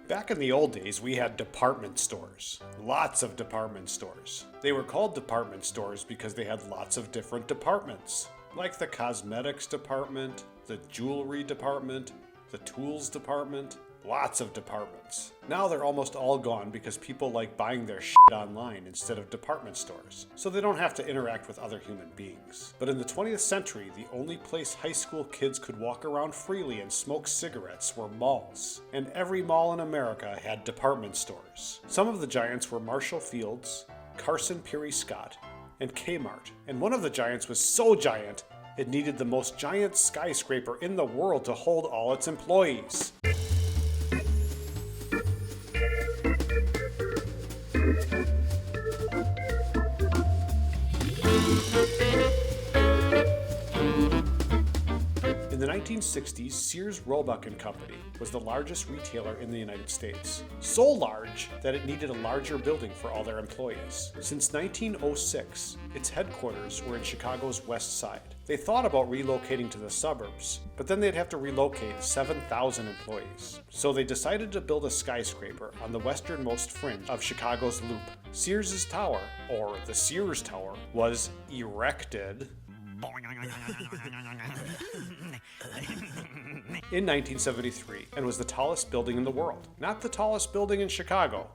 Back in the old days, we had department stores. Lots of department stores. They were called department stores because they had lots of different departments, like the cosmetics department, the jewelry department, the tools department, lots of departments. Now they're almost all gone because people like buying their shit online instead of department stores, so they don't have to interact with other human beings. But in the 20th century, the only place high school kids could walk around freely and smoke cigarettes were malls. And every mall in America had department stores. Some of the giants were Marshall Field's, Carson Pirie Scott, and Kmart. And one of the giants was so giant, it needed the most giant skyscraper in the world to hold all its employees. In the 1960s, Sears Roebuck and Company was the largest retailer in the United States. So large that it needed a larger building for all their employees. Since 1906, its headquarters were in Chicago's West Side. They thought about relocating to the suburbs, but then they'd have to relocate 7,000 employees. So they decided to build a skyscraper on the westernmost fringe of Chicago's Loop. Sears Tower, or the Sears Tower, was erected in 1973 and was the tallest building in the world. Not the tallest building in Chicago.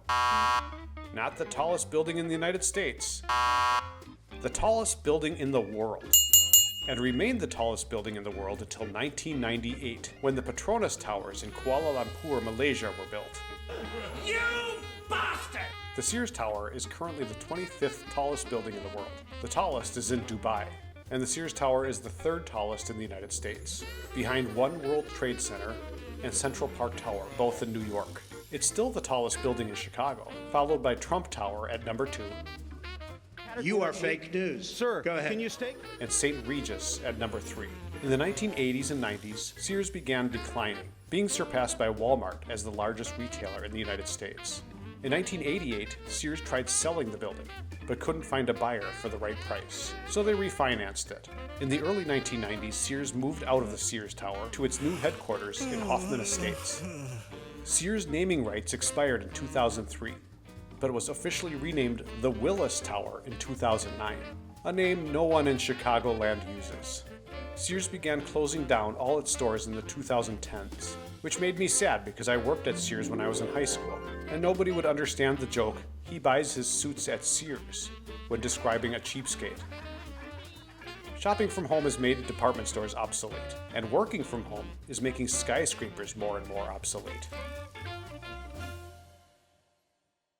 Not the tallest building in the United States. The tallest building in the world. And remained the tallest building in the world until 1998, when the Petronas Towers in Kuala Lumpur, Malaysia were built. You bastard! The Sears Tower is currently the 25th tallest building in the world. The tallest is in Dubai, and the Sears Tower is the third tallest in the United States, behind One World Trade Center and Central Park Tower, both in New York. It's still the tallest building in Chicago, followed by Trump Tower at number 2. You are fake news. Sir, go ahead. Can you state? And St. Regis at number 3. In the 1980s and 90s, Sears began declining, being surpassed by Walmart as the largest retailer in the United States. In 1988, Sears tried selling the building, but couldn't find a buyer for the right price, so they refinanced it. In the early 1990s, Sears moved out of the Sears Tower to its new headquarters in Hoffman Estates. Sears naming rights expired in 2003, but it was officially renamed the Willis Tower in 2009, a name no one in Chicagoland uses. Sears began closing down all its stores in the 2010s, which made me sad because I worked at Sears when I was in high school, and nobody would understand the joke, "He buys his suits at Sears," when describing a cheapskate. Shopping from home has made department stores obsolete, and working from home is making skyscrapers more and more obsolete.